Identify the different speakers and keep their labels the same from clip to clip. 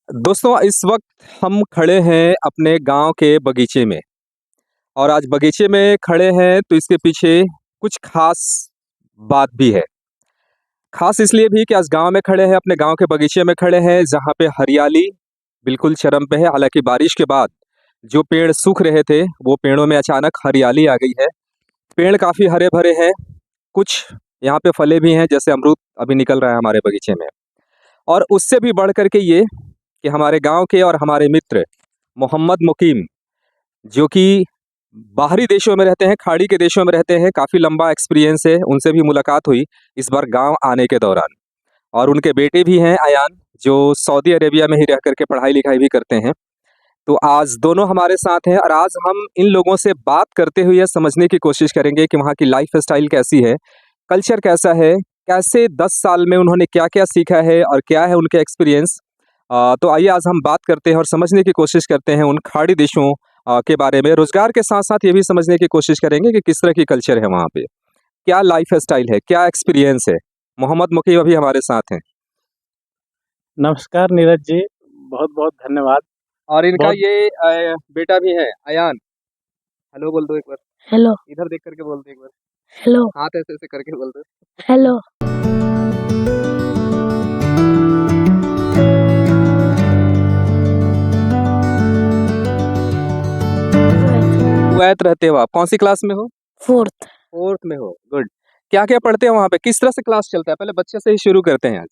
Speaker 1: दोस्तों इस वक्त हम खड़े हैं अपने गांव के बगीचे में। और आज बगीचे में खड़े हैं तो इसके पीछे कुछ खास बात भी है। खास इसलिए भी कि आज गांव में खड़े हैं, अपने गांव के बगीचे में खड़े हैं जहां पे हरियाली बिल्कुल चरम पे है। हालांकि बारिश के बाद जो पेड़ सूख रहे थे वो पेड़ों में अचानक हरियाली आ गई है। पेड़ काफी हरे भरे हैं। कुछ यहाँ पे फले भी हैं, जैसे अमरूद अभी निकल रहा है हमारे बगीचे में। और उससे भी बढ़ कर के ये कि हमारे गांव के और हमारे मित्र मोहम्मद मुकीम, जो कि बाहरी देशों में रहते हैं, खाड़ी के देशों में रहते हैं, काफ़ी लंबा एक्सपीरियंस है, उनसे भी मुलाकात हुई इस बार गांव आने के दौरान। और उनके बेटे भी हैं अयान, जो सऊदी अरेबिया में ही रह करके पढ़ाई लिखाई भी करते हैं। तो आज दोनों हमारे साथ हैं और आज हम इन लोगों से बात करते हुए यह समझने की कोशिश करेंगे कि वहाँ की लाइफ स्टाइल कैसी है, कल्चर कैसा है, कैसे 10 साल में उन्होंने क्या क्या सीखा है और क्या है उनके एक्सपीरियंस। तो आइए आज हम बात करते हैं और समझने की कोशिश करते हैं उन खाड़ी देशों के बारे में। रोजगार के साथ साथ ये भी समझने की कोशिश करेंगे कि किस तरह की कल्चर है वहाँ पे, क्या लाइफ स्टाइल है, क्या एक्सपीरियंस है। मोहम्मद मुकीम अभी हमारे साथ हैं।
Speaker 2: नमस्कार नीरज जी, बहुत बहुत धन्यवाद।
Speaker 1: और इनका
Speaker 2: बहुत
Speaker 1: ये बेटा भी है अयान। हेलो बोल दो एक बार।
Speaker 3: हेलो
Speaker 1: इधर देख करके बोल दो एक बार।
Speaker 3: हेलो
Speaker 1: हाथ ऐसे ऐसे करके बोल दो।
Speaker 3: हेलो।
Speaker 1: कुवैत रहते हो आप, कौन सी क्लास में हो?
Speaker 3: फोर्थ।
Speaker 1: फोर्थ में हो, गुड। क्या क्या पढ़ते हैं वहाँ पे, किस तरह से क्लास चलता है? पहले बच्चे से ही शुरू करते हैं आज।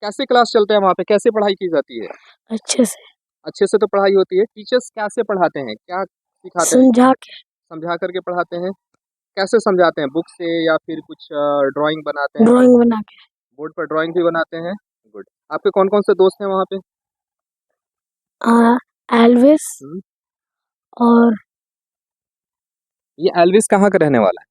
Speaker 1: कैसे क्लास चलता है वहाँ पे, कैसे पढ़ाई की जाती है?
Speaker 3: अच्छे से
Speaker 1: अच्छे से तो पढ़ाई होती है। टीचर्स कैसे पढ़ाते हैं, क्या सिखाते हैं?
Speaker 3: समझा के
Speaker 1: समझा करके पढ़ाते हैं। कैसे समझाते हैं, बुक से या फिर कुछ ड्राइंग बनाते हैं?
Speaker 3: ड्राइंग बना के।
Speaker 1: बोर्ड पर ड्राइंग भी बनाते हैं। गुड। आपके कौन कौन से दोस्त हैं वहाँ पे?
Speaker 3: एल्विस
Speaker 1: हम्म,
Speaker 3: और
Speaker 1: ये एल्विस कहाँ का रहने वाला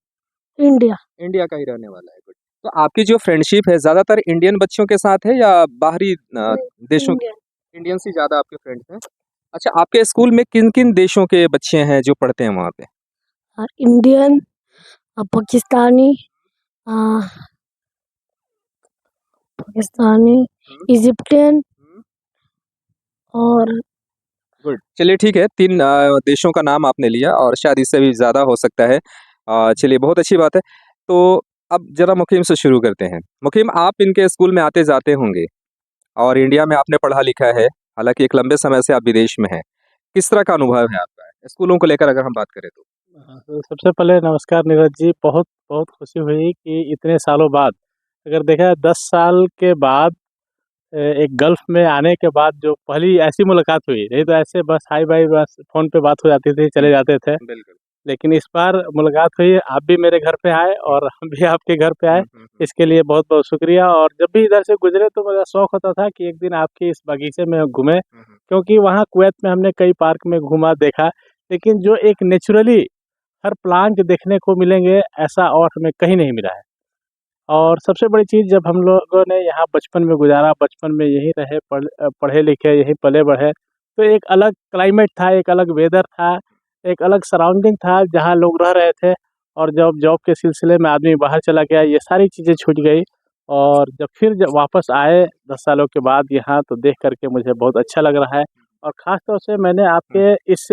Speaker 3: इंडिया।
Speaker 1: है? इंडिया का ही रहने वाला है। गुड। तो आपकी जो फ्रेंडशिप है ज्यादातर इंडियन बच्चों के साथ है या बाहरी देशों के?
Speaker 3: इंडिया
Speaker 1: इंडियन से ज्यादा आपके फ्रेंड्स हैं। अच्छा, आपके स्कूल में किन किन देशों के बच्चे हैं जो पढ़ते हैं वहाँ पे?
Speaker 3: और इंडियन और पाकिस्तानी पाकिस्तानी
Speaker 1: हम्म,
Speaker 3: इजिप्टियन
Speaker 1: हम्म,
Speaker 3: और
Speaker 1: गुड। चलिए ठीक है, 3 देशों का नाम आपने लिया और शायद इससे भी ज़्यादा हो सकता है। चलिए बहुत अच्छी बात है। तो अब ज़रा मुकीम से शुरू करते हैं। मुकीम, आप इनके स्कूल में आते जाते होंगे और इंडिया में आपने पढ़ा लिखा है, हालांकि एक लंबे समय से आप विदेश में हैं। किस तरह का अनुभव है आपका स्कूलों को लेकर, अगर हम बात करें तो?
Speaker 2: तो सबसे पहले नमस्कार नीरज जी, बहुत बहुत खुशी हुई कि इतने सालों बाद, अगर देखा जाए 10 साल के बाद एक गल्फ में आने के बाद जो पहली ऐसी मुलाकात हुई, नहीं तो ऐसे बस हाय बाय, बस फ़ोन पे बात हो जाती थी, चले जाते थे।
Speaker 1: बिल्कुल।
Speaker 2: लेकिन इस बार मुलाकात हुई, आप भी मेरे घर पे आए और हम भी आपके घर पे आए। इसके लिए बहुत बहुत शुक्रिया। और जब भी इधर से गुजरे तो मेरा शौक होता था कि एक दिन आपके इस बगीचे में घूमें, क्योंकि वहाँ कुवैत में हमने कई पार्क में घूमा देखा, लेकिन जो एक नेचुरली हर प्लांट देखने को मिलेंगे ऐसा और हमें कहीं नहीं मिला है। और सबसे बड़ी चीज़, जब हम लोगों ने यहाँ बचपन में गुजारा, बचपन में यहीं रहे, पढ़े लिखे, यहीं पले बढ़े, तो एक अलग क्लाइमेट था, एक अलग वेदर था, एक अलग सराउंडिंग था जहाँ लोग रह रहे थे। और जब जॉब के सिलसिले में आदमी बाहर चला गया, ये सारी चीज़ें छूट गई। और जब वापस आए 10 सालों के बाद यहाँ, तो देख करके मुझे बहुत अच्छा लग रहा है। और ख़ास तौर से मैंने आपके इस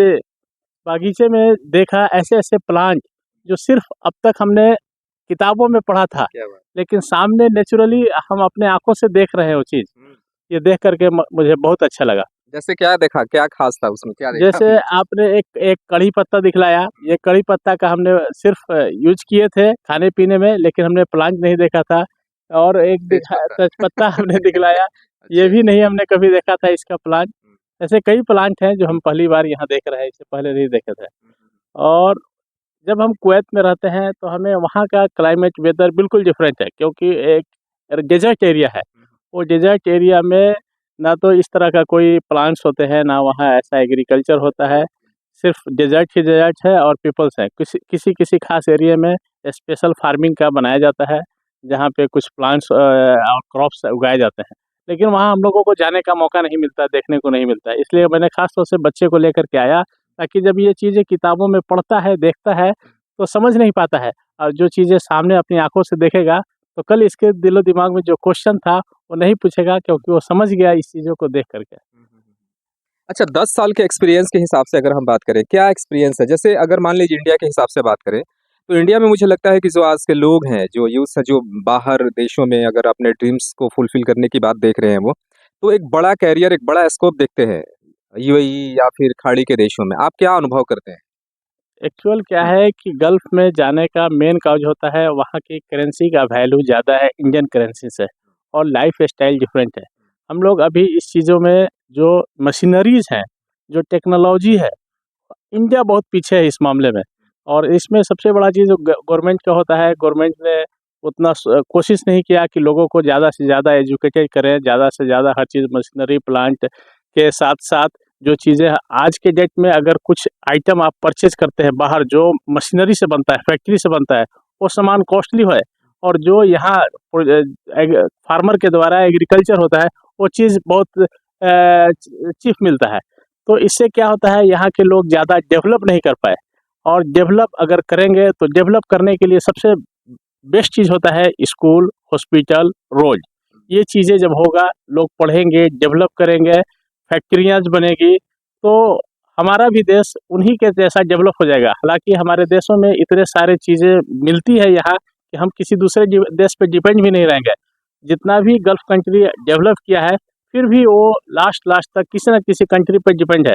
Speaker 2: बागीचे में देखा ऐसे ऐसे प्लांट जो सिर्फ अब तक हमने किताबों में पढ़ा था,
Speaker 1: क्या बात।
Speaker 2: लेकिन सामने नेचुरली हम अपने आंखों से देख रहे हैं वो चीज़। ये देख करके मुझे बहुत अच्छा लगा।
Speaker 1: जैसे क्या देखा, क्या खास था उसमें, क्या देखा
Speaker 2: जैसे
Speaker 1: आपने?
Speaker 2: आपने एक एक कड़ी पत्ता दिखलाया, ये कड़ी पत्ता का हमने सिर्फ यूज किए थे खाने पीने में, लेकिन हमने प्लांट नहीं देखा था। और एक
Speaker 1: तेज पत्ता।
Speaker 2: तेजपत्ता हमने दिखलाया, ये
Speaker 1: अच्छा।
Speaker 2: भी नहीं हमने कभी देखा था इसका प्लांट।
Speaker 1: हम्म,
Speaker 2: ऐसे कई प्लांट हैं जो हम
Speaker 1: हम्म,
Speaker 2: पहली बार यहाँ देख रहे हैं, इससे पहले नहीं देखे थे।
Speaker 1: हम्म,
Speaker 2: और जब हम कुवैत में रहते हैं तो हमें वहाँ का क्लाइमेट वेदर बिल्कुल डिफरेंट है, क्योंकि एक डेजर्ट एरिया है।
Speaker 1: हम्म,
Speaker 2: वो डेजर्ट एरिया में ना तो इस तरह का कोई प्लांट्स होते हैं, ना वहाँ ऐसा एग्रीकल्चर होता है। सिर्फ डेजर्ट ही डेजर्ट है और पीपल्स है। किसी किसी किसी खास एरिया में स्पेशल फार्मिंग का बनाया जाता है, जहाँ पे कुछ प्लांट्स और क्रॉप्स उगाए जाते हैं। लेकिन वहाँ हम लोगों को जाने का मौका नहीं मिलता, देखने को नहीं मिलता। इसलिए मैंने खास तौर से बच्चे को लेकर के आया, ताकि जब ये चीज़ें किताबों में पढ़ता है, देखता है, तो समझ नहीं पाता है। और जो चीज़ें सामने अपनी आंखों से देखेगा, तो कल इसके दिलो दिमाग में जो क्वेश्चन था वो नहीं पूछेगा, क्योंकि वो समझ गया इस चीज़ों को देख करके।
Speaker 1: अच्छा, 10 साल के एक्सपीरियंस के हिसाब से अगर हम बात करें, क्या एक्सपीरियंस है? जैसे अगर मान लीजिए इंडिया के हिसाब से बात करें, तो इंडिया में मुझे लगता है कि जो आज के लोग हैं, जो यूथ हैं, जो बाहर देशों में अगर अपने ड्रीम्स को फुलफ़िल करने की बात देख रहे हैं वो, तो एक बड़ा करियर, एक बड़ा स्कोप देखते हैं, यूएई या फिर खाड़ी के देशों में। आप क्या अनुभव करते हैं?
Speaker 2: एक्चुअल क्या
Speaker 1: हुँ,
Speaker 2: है कि गल्फ़ में जाने का मेन काज़ होता है, वहाँ की करेंसी का वैल्यू ज़्यादा है इंडियन करेंसी से और लाइफ़ स्टाइल डिफरेंट है। हम लोग अभी इस चीज़ों में जो मशीनरीज़ हैं, जो टेक्नोलॉजी है, इंडिया बहुत पीछे है इस मामले में। और इसमें सबसे बड़ा चीज़ गवर्नमेंट का होता है, गवर्नमेंट ने उतना कोशिश नहीं किया कि लोगों को ज़्यादा से ज़्यादा एजुकेटेड करें, ज़्यादा से ज़्यादा हर चीज़ मशीनरी प्लांट के साथ-साथ जो चीज़ें आज के डेट में अगर कुछ आइटम आप परचेज़ करते हैं बाहर जो मशीनरी से बनता है, फैक्ट्री से बनता है, वो सामान कॉस्टली है और जो यहाँ फार्मर के द्वारा एग्रीकल्चर होता है, वो चीज़ बहुत चीप मिलता है। तो इससे क्या होता है यहाँ के लोग ज़्यादा डेवलप नहीं कर पाए और डेवलप अगर करेंगे तो डेवलप करने के लिए सबसे बेस्ट चीज़ होता है स्कूल, हॉस्पिटल, रोड। ये चीज़ें जब होगा, लोग पढ़ेंगे, डेवलप करेंगे, फैक्ट्रियाँ बनेगी, तो हमारा भी देश उन्हीं के जैसा डेवलप हो जाएगा। हालाँकि हमारे देशों में इतने सारे चीज़ें मिलती है यहाँ कि हम किसी दूसरे देश पे डिपेंड भी नहीं रहेंगे। जितना भी गल्फ़ कंट्री डेवलप किया है, फिर भी वो लास्ट लास्ट तक किसी न किसी कंट्री पे डिपेंड है,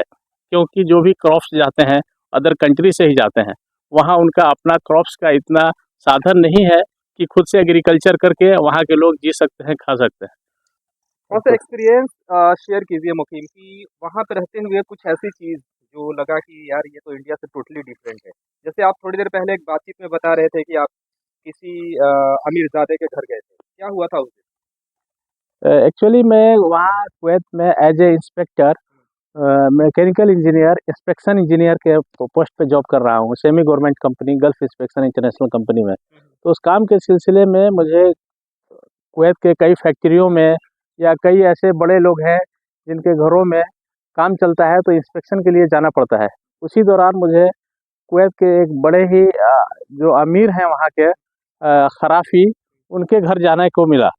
Speaker 2: क्योंकि जो भी क्रॉप्स जाते हैं, अदर कंट्री से ही जाते हैं। वहाँ उनका अपना क्रॉप्स का इतना साधन नहीं है कि खुद से एग्रीकल्चर करके वहाँ के लोग जी सकते हैं, खा सकते हैं।
Speaker 1: थोड़ा-सा
Speaker 2: तो
Speaker 1: एक्सपीरियंस शेयर कीजिए मुकीम कि वहाँ पे रहते हुए कुछ ऐसी चीज़ जो लगा कि यार ये तो इंडिया से टोटली डिफरेंट है। जैसे आप थोड़ी देर पहले एक बातचीत में बता रहे थे कि आप किसी अमीरज़ादे के घर गए थे। क्या हुआ था उस दिन?
Speaker 2: एक्चुअली मैं वहाँ कुवैत में as a inspector mechanical engineer inspection engineer के पोस्ट पे जॉब कर रहा हूँ semi government company gulf inspection international company में।
Speaker 1: हुँ, हुँ।
Speaker 2: तो उस काम के सिलसिले में मुझे कुवैत के कई फैक्ट्रियों में या कई ऐसे बड़े लोग हैं जिनके घरों में काम चलता है तो इंस्पेक्शन के लिए जाना पड़ता है। उसी दौरान मुझे कुवैत के एक बड़े ही जो अमीर हैं वहाँ के खराफी उनके घर जाने को मिला।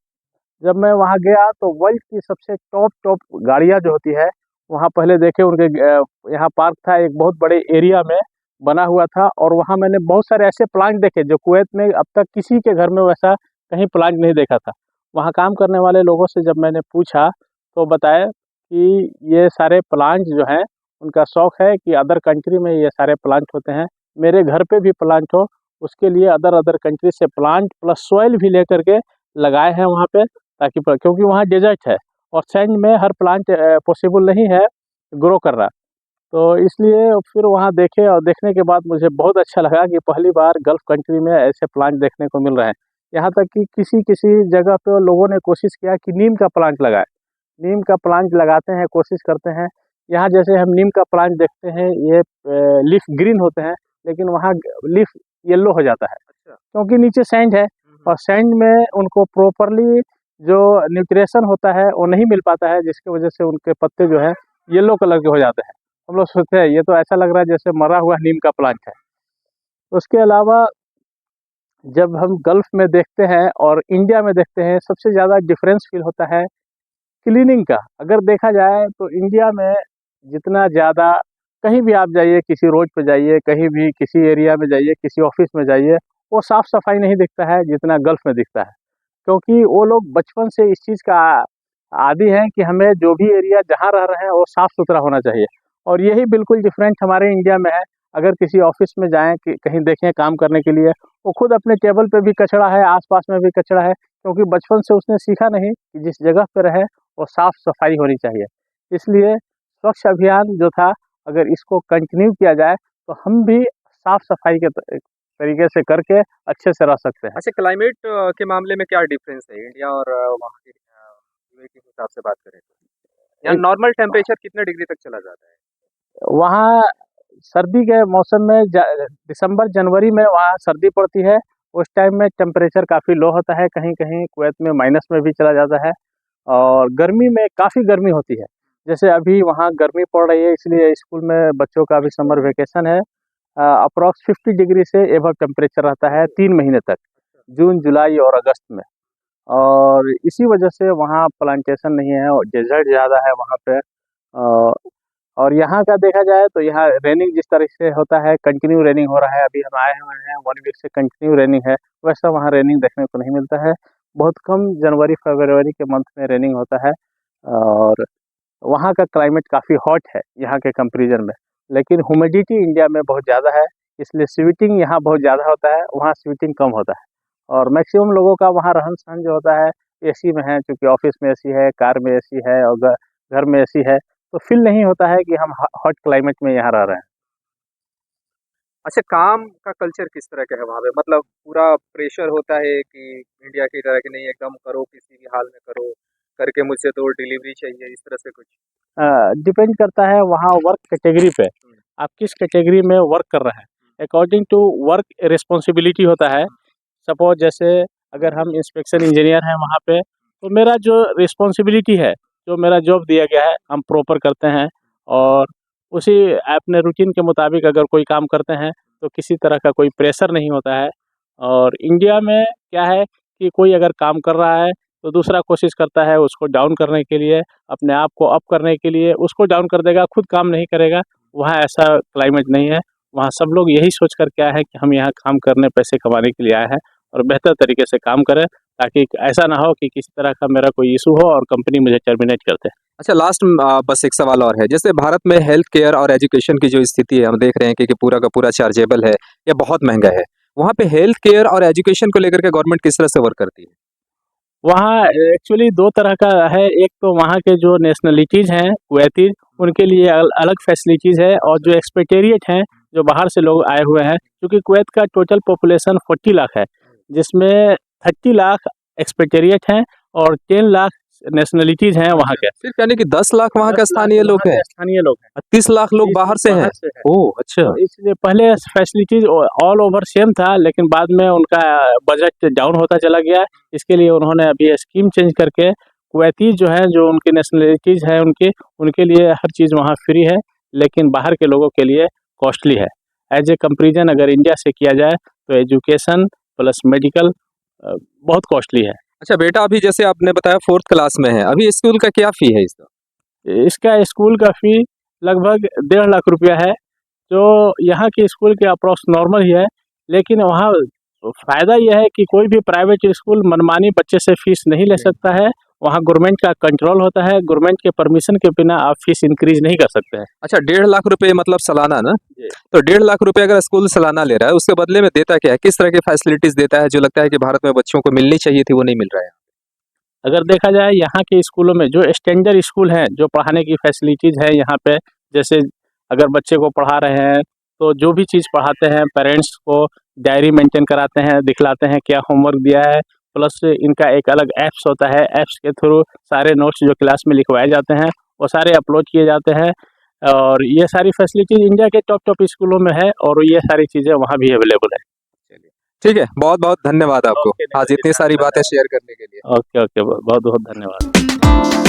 Speaker 2: जब मैं वहाँ गया तो वर्ल्ड की सबसे टॉप टॉप गाड़ियाँ जो होती है वहाँ पहले देखे उनके यहाँ पार्क था एक बहुत बड़े एरिया में बना हुआ था और वहाँ मैंने बहुत सारे ऐसे प्लांट देखे जो कुवैत में अब तक किसी के घर में वैसा कहीं प्लांट नहीं देखा था। वहाँ काम करने वाले लोगों से जब मैंने पूछा तो बताया कि ये सारे प्लांट जो हैं उनका शौक है कि अदर कंट्री में ये सारे प्लांट होते हैं, मेरे घर पे भी प्लांट हो, उसके लिए अदर अदर कंट्री से प्लांट प्लस सॉइल भी लेकर के लगाए हैं वहाँ पे ताकि क्योंकि वहाँ डेजर्ट है और सैंड में हर प्लांट पॉसिबल नहीं है ग्रो करना। तो इसलिए फिर वहाँ देखे और देखने के बाद मुझे बहुत अच्छा लगा कि पहली बार गल्फ़ कंट्री में ऐसे प्लांट देखने को मिल रहे हैं। यहाँ तक कि किसी-किसी जगह पे लोगों ने कोशिश किया कि नीम का प्लांट लगाएँ। नीम का प्लांट लगाते हैं, कोशिश करते हैं। यहाँ जैसे हम नीम का प्लांट देखते हैं ये लीफ ग्रीन होते हैं, लेकिन वहाँ लीफ येलो हो जाता है,
Speaker 1: अच्छा।
Speaker 2: क्योंकि नीचे सैंड है
Speaker 1: हुँ, हुँ।
Speaker 2: और सैंड में उनको प्रॉपरली जो न्यूट्रिशन होता है वो नहीं मिल पाता है जिसकी वजह से उनके पत्ते जो है येलो कलर के हो जाते हैं। हम लोग सोचते हैं ये तो ऐसा लग रहा है जैसे मरा हुआ नीम का प्लांट है। उसके अलावा जब हम गल्फ़ में देखते हैं और इंडिया में देखते हैं सबसे ज़्यादा डिफरेंस फ़ील होता है क्लीनिंग का। अगर देखा जाए तो इंडिया में जितना ज़्यादा कहीं भी आप जाइए, किसी रोड पे जाइए, कहीं भी किसी एरिया में जाइए, किसी ऑफ़िस में जाइए, वो साफ-सफाई नहीं दिखता है जितना गल्फ़ में दिखता है। क्योंकि वो लोग बचपन से इस चीज़ का आदी हैं कि हमें जो भी एरिया जहाँ रह रहे हैं वो साफ-सुथरा होना चाहिए और यही बिल्कुल डिफरेंट हमारे इंडिया में है। अगर किसी ऑफ़िस में जाएँ कि कहीं देखें काम करने के लिए, वो खुद अपने टेबल पे भी कचरा है, आस-पास में भी कचरा है, क्योंकि बचपन से उसने सीखा नहीं कि जिस जगह पे रहे वो साफ-सफाई होनी चाहिए। इसलिए स्वच्छ अभियान जो था, अगर इसको कंटिन्यू किया जाए, तो हम भी साफ-सफाई के तरीके से करके अच्छे से रह सकते हैं।
Speaker 1: अच्छा, क्लाइमेट के मामले में क्या डिफरेंस है इंडिया और वहाँ के यूएई के हिसाब से बात करें तो? यहाँ
Speaker 2: एक
Speaker 1: नॉर्मल टेम्परेचर कितने डिग्री तक चला जाता है?
Speaker 2: वहाँ सर्दी के मौसम में दिसंबर जनवरी में वहाँ सर्दी पड़ती है। उस टाइम में टेम्परेचर काफ़ी लो होता है, कहीं-कहीं कुवैत में माइनस में भी चला जाता है और गर्मी में काफ़ी गर्मी होती है। जैसे अभी वहाँ गर्मी पड़ रही है इसलिए स्कूल में बच्चों का अभी समर वेकेशन है। अप्रॉक्स 50 डिग्री से एबव टेम्परेचर रहता है 3 महीने तक, जून, जुलाई और अगस्त में। और इसी वजह से वहाँ प्लांटेशन नहीं है और डेज़र्ट ज़्यादा है वहाँ पे। और यहाँ का देखा जाए तो यहाँ रेनिंग जिस तरह से होता है, कंटिन्यू रेनिंग हो रहा है। अभी हम आए हुए हैं, 1 वीक से कंटिन्यू रेनिंग है, वैसा वहाँ रेनिंग देखने को नहीं मिलता है। बहुत कम जनवरी फरवरी के मंथ में रेनिंग होता है। और वहाँ का क्लाइमेट काफ़ी हॉट है यहाँ के कंपेरिजन में, लेकिन ह्यूमिडिटी इंडिया में बहुत ज़्यादा है, इसलिए स्वेटिंग यहाँ बहुत ज़्यादा होता है, वहाँ स्वेटिंग कम होता है। और मैक्सिमम लोगों का वहाँ रहन सहन जो होता है एसी में है, क्योंकि ऑफिस में एसी है, कार में एसी है और घर में एसी है, तो फील नहीं होता है कि हम हॉट क्लाइमेट में यहाँ रह रहे हैं।
Speaker 1: अच्छा, काम का कल्चर किस तरह का है वहाँ पे? मतलब पूरा प्रेशर होता है कि इंडिया की तरह कि नहीं एकदम करो, किसी भी हाल में करो, करके मुझसे तो डिलीवरी चाहिए, इस तरह से कुछ?
Speaker 2: डिपेंड करता है वहाँ वर्क कैटेगरी पे, आप किस कैटेगरी में वर्क कर रहे हैं, अकॉर्डिंग टू वर्क रिस्पॉन्सिबिलिटी होता है। सपोज जैसे अगर हम इंस्पेक्शन इंजीनियर हैं वहाँ पे, तो मेरा जो रिस्पॉन्सिबिलिटी है, जो मेरा जॉब दिया गया है, हम प्रॉपर करते हैं और उसी अपने रूटीन के मुताबिक अगर कोई काम करते हैं तो किसी तरह का कोई प्रेशर नहीं होता है। और इंडिया में क्या है कि कोई अगर काम कर रहा है तो दूसरा कोशिश करता है उसको डाउन करने के लिए, अपने आप को अप करने के लिए उसको डाउन कर देगा, खुद काम नहीं करेगा। वहाँ ऐसा क्लाइमेट नहीं है, वहाँ सब लोग यही सोच कर के आए हैं कि हम यहाँ काम करने पैसे कमाने के लिए आए हैं और बेहतर तरीके से काम करें, ताकि ऐसा ना हो कि किसी तरह का मेरा कोई इशू हो और कंपनी मुझे टर्मिनेट कर दे।
Speaker 1: अच्छा, लास्ट बस एक सवाल और है। जैसे भारत में हेल्थ केयर और एजुकेशन की जो स्थिति है, हम देख रहे हैं कि पूरा का पूरा चार्जेबल है या बहुत महँगा है। वहाँ पे हेल्थ केयर और एजुकेशन को लेकर के गवर्नमेंट किस तरह से वर्क करती है?
Speaker 2: वहाँ एक्चुअली 2 तरह का है, एक तो वहाँ के जो नेशनलिटीज़ हैं कुवैती, उनके लिए अलग फैसिलिटीज़ है, और जो एक्सपेक्टेरिएट हैं, जो बाहर से लोग आए हुए हैं, क्योंकि कुवैत का टोटल पॉपुलेशन 40 लाख है, जिसमें 30 लाख एक्सपेक्टेरिएट हैं और 10 लाख नेशनलिटीज़ हैं वहाँ के।
Speaker 1: सिर्फ यानी कि 10 लाख वहाँ
Speaker 2: 10
Speaker 1: के
Speaker 2: लाख
Speaker 1: स्थानीय लोग
Speaker 2: वहाँ
Speaker 1: हैं,
Speaker 2: के स्थानीय लोग हैं,
Speaker 1: 30 लाख लोग
Speaker 2: 30
Speaker 1: बाहर से हैं।
Speaker 2: बाहर से हैं।
Speaker 1: ओह! अच्छा।
Speaker 2: तो इसलिए पहले फैसिलिटीज ऑल ओवर सेम था, लेकिन बाद में उनका बजट डाउन होता चला गया। इसके लिए उन्होंने अभी स्कीम चेंज करके कुवैती जो है, जो उनकी नेशनलिटीज़ है उनके लिए हर चीज़ वहाँ फ्री है, लेकिन बाहर के लोगों के लिए कॉस्टली है। एज ए कंपेरिजन अगर इंडिया से किया जाए तो एजुकेशन प्लस मेडिकल बहुत कॉस्टली है।
Speaker 1: अच्छा बेटा, अभी जैसे आपने बताया 4th क्लास में है, अभी स्कूल का क्या फ़ी है इसका?
Speaker 2: इसका स्कूल का फ़ी लगभग 1.5 लाख रुपया है, जो यहाँ के स्कूल के अप्रॉक्स नॉर्मल ही है। लेकिन वहाँ फ़ायदा यह है कि कोई भी प्राइवेट स्कूल मनमानी बच्चे से फ़ीस नहीं ले सकता है। वहाँ गवर्नमेंट का कंट्रोल होता है, गवर्नमेंट के परमिशन के बिना आप फ़ीस इंक्रीज़ नहीं कर सकते हैं।
Speaker 1: अच्छा, 1.5 लाख रुपए मतलब सालाना ना?
Speaker 2: जी।
Speaker 1: तो 1.5 लाख रुपए अगर स्कूल सालाना ले रहा है, उसके बदले में देता क्या है? किस तरह की फैसिलिटीज़ देता है, जो लगता है कि भारत में बच्चों को मिलनी चाहिए थी, वो नहीं मिल रहा है?
Speaker 2: अगर देखा जाए यहाँ के स्कूलों में जो स्टैंडर्ड स्कूल हैं, जो पढ़ाने की फैसिलिटीज़ है यहाँ पे, जैसे अगर बच्चे को पढ़ा रहे हैं तो जो भी चीज़ पढ़ाते हैं पेरेंट्स को डायरी मेंटेन कराते हैं, दिखलाते हैं क्या होमवर्क दिया है, प्लस इनका एक अलग ऐप्स होता है, ऐप्स के थ्रू सारे नोट्स जो क्लास में लिखवाए जाते हैं वो सारे अपलोड किए जाते हैं। और ये सारी फैसिलिटीज़ इंडिया के टॉप स्कूलों में है और ये सारी चीज़ें वहाँ भी अवेलेबल है।
Speaker 1: चलिए, ठीक है, बहुत-बहुत धन्यवाद आपको
Speaker 2: ओके
Speaker 1: आज
Speaker 2: नेहरू जी,
Speaker 1: इतनी सारी बातें
Speaker 2: धन्यवाद।
Speaker 1: शेयर करने के लिए।
Speaker 2: ओके बहुत बहुत धन्यवाद।